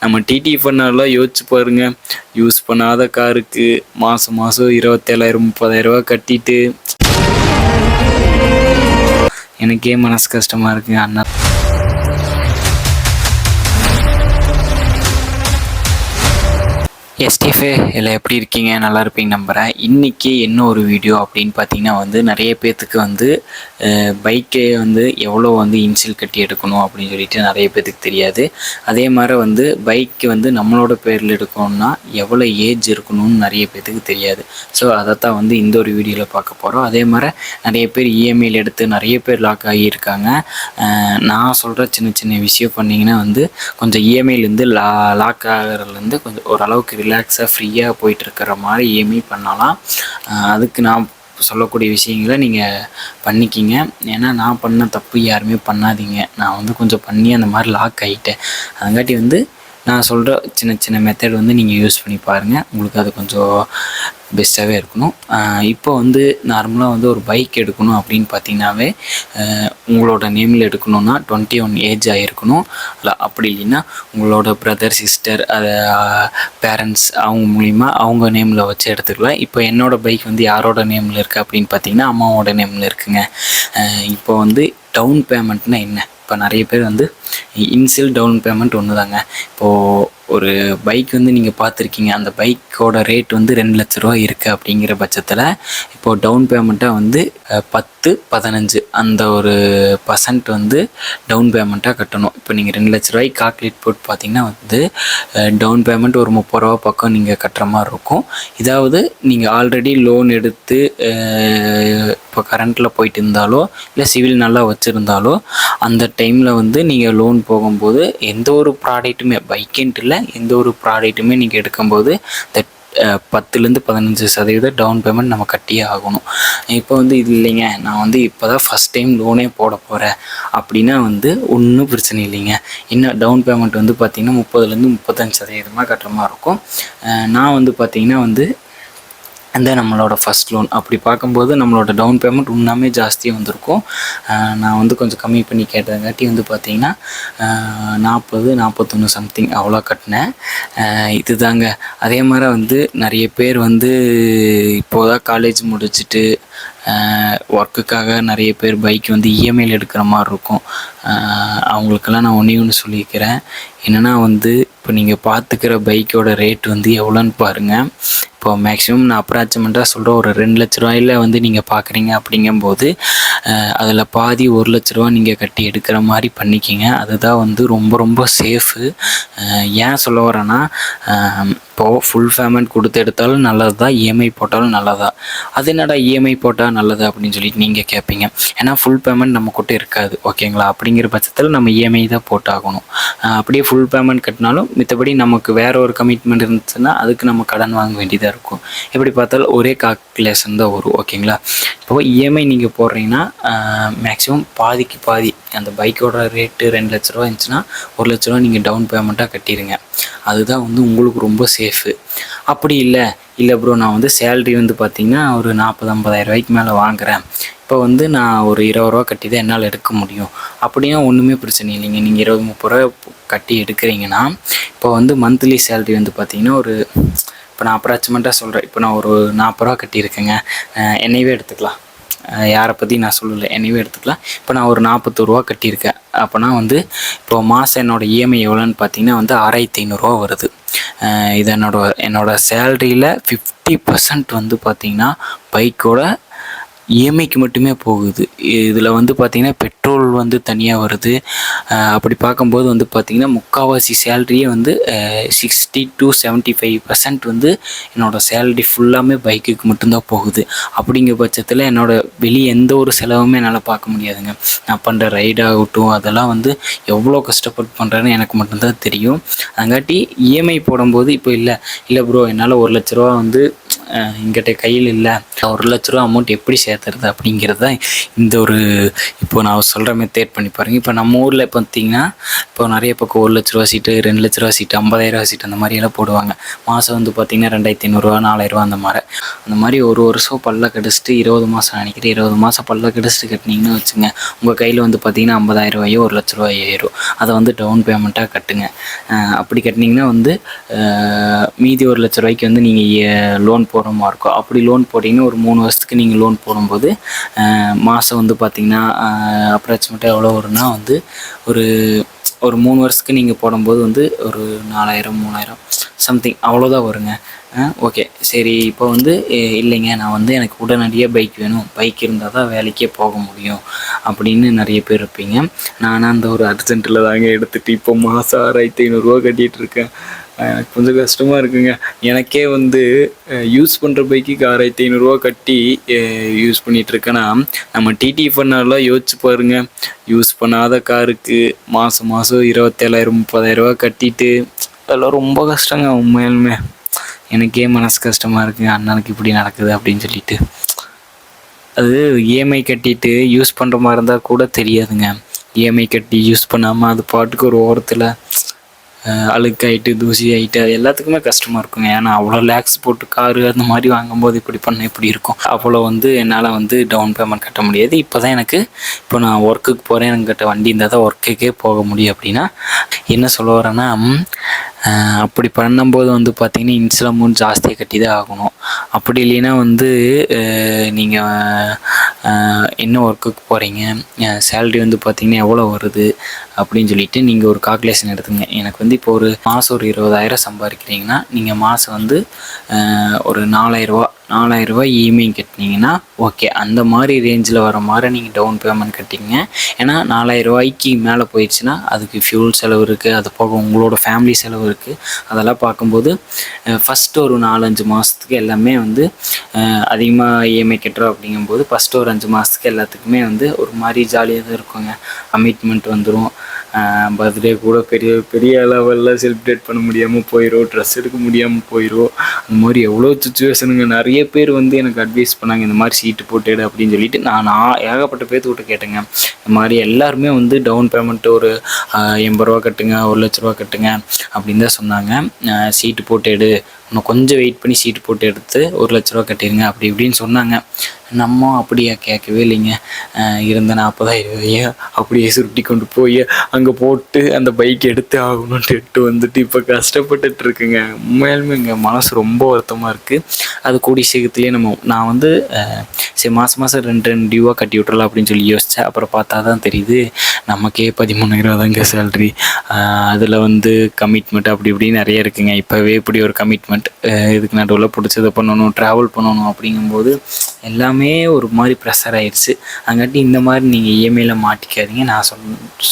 நம்ம டிடி பண்ணாலாம் யோசிச்சு பாருங்க. யூஸ் பண்ணாத காருக்கு மாதம் 27,000 30,000 கட்டிட்டு எனக்கே மனசு கஷ்டமாக இருக்குங்க. அண்ணா எஸ்டிஃபே எல்லாம் எப்படி இருக்கீங்க? நல்லா இருப்பீங்க நம்புகிறேன். இன்றைக்கி என்ன ஒரு வீடியோ அப்படின்னு பார்த்தீங்கன்னா நிறைய பேர்த்துக்கு பைக்கே எவ்வளோ இன்சில் கட்டி எடுக்கணும் அப்படின்னு சொல்லிட்டு நிறைய பேர்த்துக்கு தெரியாது. அதே மாதிரி பைக்கு நம்மளோட பேரில் எடுக்கணும்னா எவ்வளோ ஏஜ் இருக்கணும்னு நிறைய பேர்த்துக்கு தெரியாது. ஸோ அதைத்தான் இந்த ஒரு வீடியோவில் பார்க்க போகிறோம். அதே மாதிரி நிறைய பேர் இஎம்ஐயில் எடுத்து நிறைய பேர் லாக் ஆகியிருக்காங்க. நான் சொல்கிற சின்ன சின்ன விஷயம் பண்ணிங்கன்னா கொஞ்சம் இஎம்ஐலேருந்து லாக் ஆகிறதுலேருந்து கொஞ்சம் ஓரளவுக்கு ரிலாக்ஸாக ஃப்ரீயாக போயிட்டுருக்கிற மாதிரி இஎம்ஐ பண்ணலாம். அதுக்கு நான் சொல்லக்கூடிய விஷயங்களை நீங்கள் பண்ணிக்கிங்க. ஏன்னா நான் பண்ண தப்பு யாருமே பண்ணாதீங்க. நான் கொஞ்சம் பண்ணி அந்த மாதிரி லாக் ஆகிட்டேன். அதுங்காட்டி நான் சொல்கிற சின்ன சின்ன மெத்தட் நீங்கள் யூஸ் பண்ணி பாருங்கள். உங்களுக்கு அது கொஞ்சம் பெஸ்ட்டாகவே இருக்கணும். இப்போ நார்மலாக ஒரு பைக் எடுக்கணும் அப்படின்னு பார்த்தீங்கன்னாவே உங்களோட நேமில் எடுக்கணுன்னா 21 ஏஜ் ஆகிருக்கணும். இல்லை அப்படி இல்லைன்னா உங்களோட பிரதர் சிஸ்டர் அதை பேரண்ட்ஸ் அவங்க மூலிமா அவங்க நேமில் வச்சு எடுத்துக்கலாம். இப்போ என்னோடய பைக் யாரோட நேமில் இருக்குது அப்படின்னு பார்த்தீங்கன்னா அம்மாவோட நேமில் இருக்குங்க. இப்போ டவுன் பேமெண்ட்னா என்ன? இப்போ நிறைய பேர் இன்சியல் டவுன் பேமெண்ட் ஒன்று தாங்க. இப்போது ஒரு பைக் நீங்கள் பார்த்துருக்கீங்க. அந்த பைக்கோட ரேட் 2 லட்ச ரூபா இருக்குது. அப்படிங்கிற பட்சத்தில் இப்போது டவுன் பேமெண்ட்டாக 10-15 அந்த ஒரு பர்சன்ட் டவுன் பேமெண்ட்டாக கட்டணும். இப்போ நீங்கள் 2 லட்ச ரூபாய்க்கு கால்குலேட் போட்டு பார்த்தீங்கன்னா டவுன் பேமெண்ட் ஒரு 30 ரூபா பக்கம் நீங்கள் கட்டுற மாதிரி இருக்கும். இதாவது நீங்கள் ஆல்ரெடி லோன் எடுத்து இப்போ கரண்ட்டில் போயிட்டு இருந்தாலோ இல்லை சிவில் நல்லா வச்சுருந்தாலோ அந்த டைமில் நீங்கள் லோன் போகும்போது எந்த ஒரு ப்ராடக்ட்டுமே பைக்குன்ட்டு இல்லை எந்த ஒரு ப்ராடக்ட்டுமே நீங்கள் எடுக்கும்போது 10-15% டவுன் பேமெண்ட் நம்ம கட்டியே ஆகணும். இப்போ இது இல்லைங்க, நான் இப்போ தான் ஃபஸ்ட் டைம் லோனே போட போகிறேன் அப்படின்னா ஒன்றும் பிரச்சனை இல்லைங்க. இன்னும் டவுன் பேமெண்ட் பார்த்திங்கன்னா 30-35% கட்டுற மாதிரி இருக்கும். நான் பார்த்திங்கன்னா நம்மளோட ஃபஸ்ட் லோன் அப்படி பார்க்கும்போது நம்மளோட டவுன் பேமெண்ட் இன்னுமே ஜாஸ்தியாக வந்திருக்கும். நான் கொஞ்சம் கம்மி பண்ணி கேட்டதுங்காட்டி பார்த்திங்கன்னா 40-41 சம்திங் அவ்வளோ கட்டினேன். இது தாங்க. அதே மாதிரி நிறைய பேர் இப்போதான் காலேஜ் முடிச்சுட்டு ஒர்க்குக்காக நிறைய பேர் பைக் இஎம்ஐயில் எடுக்கிற மாதிரி இருக்கும். அவங்களுக்கெல்லாம் நான் ஒன்று சொல்லியிருக்கிறேன். என்னென்னா இப்போ நீங்கள் பார்த்துக்கிற பைக்கோட ரேட் எவ்வளோன்னு பாருங்கள். இப்போ மேக்ஸிமம் நான் அப்ராக்சிமேட்டாக சொல்கிறேன், ஒரு 2 லட்ச ரூபாயில் நீங்கள் பார்க்குறீங்க அப்படிங்கும்போது அதில் பாதி 1 லட்ச ரூபா நீங்கள் கட்டி எடுக்கிற மாதிரி பண்ணிக்கிங்க. அதுதான் ரொம்ப ரொம்ப சேஃபு. ஏன் சொல்ல வரேன்னா இப்போது ஃபுல் பேமெண்ட் கொடுத்து எடுத்தாலும் நல்லது தான், இஎம்ஐ போட்டாலும் நல்லதா. அது என்னடா இஎம்ஐ போட்டால் நல்லது அப்படின்னு சொல்லிட்டு நீங்கள் கேட்பீங்க. ஏன்னா ஃபுல் பேமெண்ட் நம்ம கிட்ட இருக்காது, ஓகேங்களா? அப்படிங்கிற பட்சத்தில் நம்ம இஎம்ஐ தான் போட்டாகணும். அப்படியே ஃபுல் பேமெண்ட் கட்டினாலும் மித்தபடி நமக்கு வேறு ஒரு கமிட்மெண்ட் இருந்துச்சுன்னா அதுக்கு நம்ம கடன் வாங்க வேண்டியதாக இருக்கும். எப்படி பார்த்தாலும் ஒரே கால்குலேஷன் தான் வரும், ஓகேங்களா? இப்போது இஎம்ஐ நீங்கள் போடுறீங்கன்னா மேக்ஸிமம் பாதிக்கு பாதி அந்த பைக்கோட ரேட்டு 2 லட்ச ரூபா இருந்துச்சுன்னா 1 லட்ச ரூபா நீங்கள் டவுன் பேமெண்ட்டாக கட்டிடுங்க. அதுதான் உங்களுக்கு ரொம்ப சேஃபு. அப்படி இல்லை ப்ரோ, நான் சேலரி பார்த்திங்கன்னா ஒரு 40-50 ரூபாய்க்கு மேலே வாங்குகிறேன். இப்போ நான் ஒரு 20 ரூபா கட்டி தான் என்னால் எடுக்க முடியும் அப்படின்னா ஒன்றுமே பிரச்சனை இல்லைங்க. நீங்கள் 20-30 ரூபா கட்டி எடுக்கிறீங்கன்னா இப்போ மந்த்லி சேலரி பார்த்திங்கன்னா ஒரு இப்போ நான் அப்ராக்சிமேட்டாக சொல்கிறேன். இப்போ நான் ஒரு 40 ரூபா கட்டியிருக்கேங்க. என்னையவே எடுத்துக்கலாம், யாரை பற்றி நான் சொல்லலை, என்னையவே எடுத்துக்கலாம். இப்போ நான் ஒரு 41 ரூபா கட்டியிருக்கேன். அப்போனா இப்போ மாதம் என்னோடய இஎம்ஐ எவ்வளோன்னு பார்த்தீங்கன்னா 6500 ரூபா வருது. இது என்னோடய சேலரியில் 50% பார்த்திங்கன்னா பைக்கோட இஎம்ஐக்கு மட்டுமே போகுது. இதில் பார்த்திங்கன்னா பெட்ரோல் தனியாக வருது. அப்படி பார்க்கும்போது பார்த்திங்கன்னா முக்கால்வாசி சேலரியே 60-75% என்னோடய சேலரி ஃபுல்லாமே பைக்குக்கு மட்டும்தான் போகுது. அப்படிங்கிற பட்சத்தில் என்னோடய வெளியே எந்த ஒரு செலவுமே என்னால் பார்க்க முடியாதுங்க. நான் பண்ணுற ரைடாகட்டும் அதெல்லாம் எவ்வளோ கஷ்டப்பட்டு பண்ணுறேன்னு எனக்கு மட்டும்தான் தெரியும். அதுங்காட்டி இஎம்ஐ போடும்போது இப்போ இல்லை ப்ரோ என்னால் 1 லட்ச ரூபா எங்கிட்ட கையில் இல்லை, 1,00,000 அமௌண்ட் எப்படி சேர்த்துறது அப்படிங்கிறது தான் இந்த ஒரு இப்போ நான் சொல்கிற மெத்தேட் பண்ணி பாருங்கள். இப்போ நம்ம ஊரில் பார்த்தீங்கன்னா இப்போ நிறைய பக்கம் 1,00,000 சீட்டு, 2,00,000 சீட்டு, 50,000 சீட்டு அந்த மாதிரியெல்லாம் போடுவாங்க. மாதம் வந்து பார்த்திங்கன்னா 2,500, 4,000 அந்த மாதிரி ஒரு வருஷம் பல்ல கடிச்சிட்டு 20 மாதம் நினைக்கிறேன், 20 மாதம் பல்ல கடிச்சிட்டு கட்டினீங்கன்னு வச்சுங்க, உங்கள் கையில் வந்து பார்த்திங்கன்னா 50,000 1,00,000 ஏறும். அதை வந்து டவுன் பேமெண்ட்டாக கட்டுங்க. அப்படி கட்டினீங்கன்னா வந்து மீதி 1,00,000 வந்து நீங்கள் லோன் போடுற மாதிரி இருக்கும். அப்படி லோன் போட்டிங்கன்னா ஒரு 3 வருஷத்துக்கு நீங்கள் லோன் போடும்போது மாதம் வந்து பார்த்திங்கன்னா அப்ராக்சிமேட்டாக எவ்வளோ வரும்னா வந்து ஒரு 3 வருஷத்துக்கு நீங்கள் போடும்போது வந்து ஒரு 4,000 3,000 சம்திங் அவ்வளோதான் வருங்க. ஓகே சரி. இப்போ வந்து இல்லைங்க, நான் வந்து எனக்கு உடனடியாக பைக் வேணும், பைக் இருந்தால் தான் வேலைக்கே போக முடியும் அப்படின்னு நிறைய பேர் இருப்பீங்க. நானும் அந்த ஒரு அர்ஜென்ட்டில் தாங்க எடுத்துகிட்டு இப்போ மாதம் 6,500 கட்டிகிட்டு இருக்கேன். எனக்கு கொஞ்சம் கஷ்டமாக இருக்குங்க. எனக்கே வந்து யூஸ் பண்ணுற பைக்குக்கு 6,500 கட்டி யூஸ் பண்ணிகிட்ருக்கேன்னா, நம்ம டிடி பண்ணாலாம் யோசிச்சு பாருங்கள். யூஸ் பண்ணாத காருக்கு மாதம் 27,000 30,000 கட்டிட்டு அதெல்லாம் ரொம்ப கஷ்டங்க. உண்மையாலுமே எனக்கே மனசு கஷ்டமாக இருக்குங்க, அண்ணனுக்கு இப்படி நடக்குது அப்படின்னு சொல்லிட்டு. அது இஎம்ஐ கட்டிட்டு யூஸ் பண்ணுற மாதிரி இருந்தால் கூட தெரியாதுங்க. இஎம்ஐ கட்டி யூஸ் பண்ணாமல் அது பாட்டுக்கு ஒரு ஓரத்தில் அழுக்காயிட்டு தூசி ஆகிட்டு அது எல்லாத்துக்குமே கஷ்டமாக இருக்குங்க. ஏன்னா அவ்வளோ லேக்ஸ் போட்டு காரு அந்த மாதிரி வாங்கும்போது இப்படி பண்ண இப்படி இருக்கும். அவ்வளோ வந்து என்னால் வந்து டவுன் பேமெண்ட் கட்ட முடியாது. இப்போ தான் எனக்கு இப்போ நான் ஒர்க்குக்கு போகிறேன், என்கிட்ட வண்டி இருந்தால் தான் ஒர்க்குக்கே போக முடியும். அப்படின்னா என்ன சொல்ல வரேன்னா, அப்படி பண்ணும்போது வந்து பார்த்திங்கன்னா இன்ஷியல் அமௌண்ட் ஜாஸ்தியாக கட்டி தான் ஆகணும். அப்படி இல்லைன்னா வந்து நீங்கள் என்ன ஒர்க்குக்கு போகிறீங்க, சேல்ரி வந்து பார்த்திங்கன்னா எவ்வளோ வருது அப்படின்னு சொல்லிட்டு நீங்கள் ஒரு கால்குலேஷன் எடுத்துங்க. எனக்கு வந்து இப்போ ஒரு மாதம் ஒரு 20,000 சம்பாதிக்கிறீங்கன்னா நீங்கள் மாதம் வந்து ஒரு 4,000 இஎம்ஐ கட்டினீங்கன்னா ஓகே, அந்த மாதிரி ரேஞ்சில் வர மாதிரி நீங்கள் டவுன் பேமெண்ட் கட்டிங்க. ஏன்னா 4,000 மேலே போயிடுச்சுன்னா அதுக்கு ஃபியூல் செலவு இருக்குது, அது போக உங்களோட ஃபேமிலி செலவு இருக்குது. அதெல்லாம் பார்க்கும்போது ஃபஸ்ட்டு ஒரு 4-5 மாதத்துக்கு எல்லாமே வந்து அதிகமாக இஎம்ஐ கட்டுறோம். அப்படிங்கும்போது ஃபஸ்ட்டு ஒரு 5 மாதத்துக்கு எல்லாத்துக்குமே வந்து ஒரு மாதிரி ஜாலியாக தான் இருக்குங்க. கமிட்மெண்ட் வந்துடும். பர்த்டே கூட பெரிய லெவலில் செலிப்ரேட் பண்ண முடியாமல் போயிடும், ட்ரெஸ் எடுக்க முடியாமல் போயிடும். அந்த மாதிரி எவ்வளோ சுச்சுவேஷனுங்க. நிறைய பேர் வந்து எனக்கு அட்வைஸ் பண்ணாங்க, இந்த மாதிரி சீட்டு போட்டுடு அப்படின்னு சொல்லிட்டு. நான் ஏகப்பட்ட பேர்த்துக்கிட்ட கேட்டேங்க. இந்த மாதிரி எல்லாருமே வந்து டவுன் பேமெண்ட்டு ஒரு 80 கட்டுங்க, 1,00,000 கட்டுங்க அப்படின்னு தான் சொன்னாங்க. சீட்டு போட்டு எடு, இன்னும் கொஞ்சம் வெயிட் பண்ணி சீட்டு போட்டு எடுத்து 1,00,000 கட்டிடுங்க அப்படி இப்படின்னு சொன்னாங்க. நம்ம அப்படியே கேட்கவே இல்லைங்க. இருந்த 40,000 அப்படியே சுருட்டி கொண்டு போய் அங்கே போட்டு அந்த பைக் எடுத்து ஆகணுன்ட்டு வந்துட்டு இப்போ கஷ்டப்பட்டுட்டு இருக்குங்க. உண்மையாலுமே எங்கள் மனசு ரொம்ப வருத்தமாக இருக்குது. அது கூடிய சீக்கிரத்துலேயே நான் வந்து சரி மாதம் 2 டியூவாக கட்டி விட்றலாம் அப்படின்னு சொல்லி யோசித்தேன். அப்புறம் பார்த்தா தான் தெரியுது நமக்கே 13,000 தாங்க சேல்ரி. அதில் வந்து கமிட்மெண்ட் அப்படி இப்படின்னு நிறைய இருக்குங்க. இப்போவே இப்படி ஒரு கமிட்மெண்ட், இதுக்கு நடுவில் பிடிச்சதை பண்ணணும், ட்ராவல் பண்ணணும் அப்படிங்கும்போது எல்லாமே ஒரு மாதிரி ப்ரெஷர் ஆயிடுச்சு. அங்காட்டி இந்த மாதிரி நீங்கள் இஎம்ஐயில் மாட்டிக்காதீங்க. நான்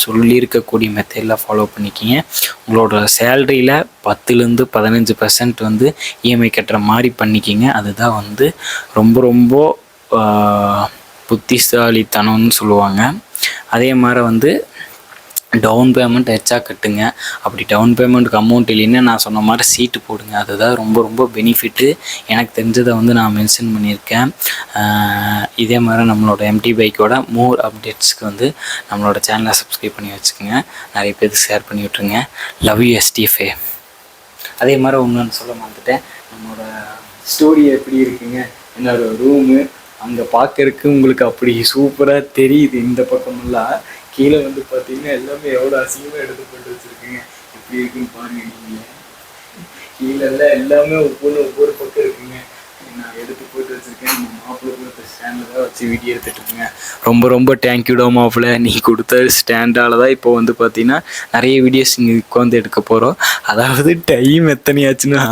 சொல்லியிருக்கக்கூடிய மெத்தடில் ஃபாலோ பண்ணிக்கிங்க. உங்களோட சேல்ரியில் 10% 15% வந்து இஎம்ஐ கட்டுற மாதிரி பண்ணிக்கிங்க. அதுதான் வந்து ரொம்ப ரொம்ப புத்திசாலித்தனம்னு சொல்லுவாங்க. அதே மாதிரி வந்து டவுன் பேமெண்ட் எச்சா கட்டுங்க. அப்படி டவுன் பேமெண்ட்டுக்கு அமௌண்ட் இல்லைன்னா நான் சொன்ன மாதிரி சீட்டு போடுங்க. அதுதான் ரொம்ப ரொம்ப பெனிஃபிட்டு. எனக்கு தெரிஞ்சதை வந்து நான் மென்ஷன் பண்ணியிருக்கேன். இதே மாதிரி நம்மளோட எம்டி பைக்கோட மோர் அப்டேட்ஸ்க்கு வந்து நம்மளோட சேனலை சப்ஸ்கிரைப் பண்ணி வச்சுக்கோங்க. நிறைய பேருக்கு ஷேர் பண்ணி விட்ருங்க. Love you SDFA. அதே மாதிரி ஒன்று சொல்ல மாட்டேன், நம்மளோட ஸ்டோரி எப்படி இருக்குங்க, என்னோட ரூமு அங்கே பார்க்கறதுக்கு உங்களுக்கு அப்படி சூப்பராக தெரியுது. இந்த பக்கமெல்லாம் கீழே வந்து பார்த்தீங்கன்னா எல்லாமே எவ்வளோ அசிங்கமாக எடுத்து போட்டு வச்சுருக்குங்க. எப்படி இருக்குன்னு பாருங்கள். நீங்கள் கீழே எல்லாமே ஒவ்வொரு பக்கம் இருக்குங்க. நான் எடுத்து போட்டு வச்சுருக்கேன். நம்ம மாப்பிள்ளை கொடுத்த ஸ்டாண்டில் தான் வச்சு வீடியோ எடுத்துகிட்ருக்கேங்க. ரொம்ப ரொம்ப தேங்க்யூடா மாப்பிள்ளை. நீ கொடுத்த ஸ்டாண்டால் தான் இப்போ வந்து பார்த்தீங்கன்னா நிறைய வீடியோஸ் இங்கே உட்காந்து எடுக்க போகிறோம். அதாவது டைம் எத்தனையாச்சுன்னா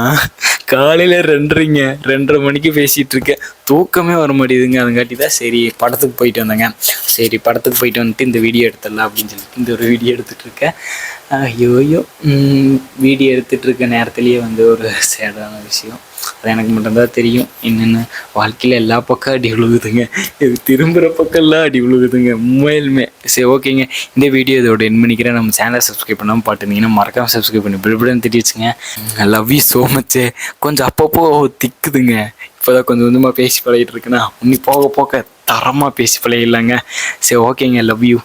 காலையில் 2:30 மணிக்கு பேசிகிட்டு இருக்கேன். தூக்கமே வர மாட்டேதுங்க. அதுங்காட்டி தான் சரி படத்துக்கு போயிட்டு வந்தேங்க. சரி படத்துக்கு போயிட்டு வந்துட்டு இந்த வீடியோ எடுத்துடலாம் அப்படின்னு சொல்லிட்டு இந்த ஒரு வீடியோ எடுத்துகிட்ருக்கேன். ஐயோ வீடியோ எடுத்துகிட்ருக்க நேரத்துலேயே வந்து ஒரு சேடான விஷயம். அது எனக்கு மட்டும்தான் தெரியும். என்னென்ன வாழ்க்கையில் எல்லா பக்கம் அடி விழுகுதுங்க, இது திரும்புகிற பக்கம்லாம் அடி விழுகுதுங்க. உண்மையிலுமே சரி ஓகேங்க. இந்த வீடியோ இதோட என் பண்ணிக்கிறேன். நம்ம சேனலை சப்ஸ்கிரைப் பண்ணாமல் பார்த்துருந்தீங்கன்னா மறக்காமல் சப்ஸ்கிரைப் பண்ணி பில்புடன் திட்டிச்சுங்க. லவ் யூ ஸோ மச்சு. கொஞ்சம் அப்பப்போ திக்குதுங்க. இப்போ தான் கொஞ்சம் கொஞ்சமாக பேசி பழகிட்டு இருக்குண்ணா. இன்னி போக போக தரமாக பேசி பழகிடலாங்க. சரி, ஓகேங்க, லவ் யூ.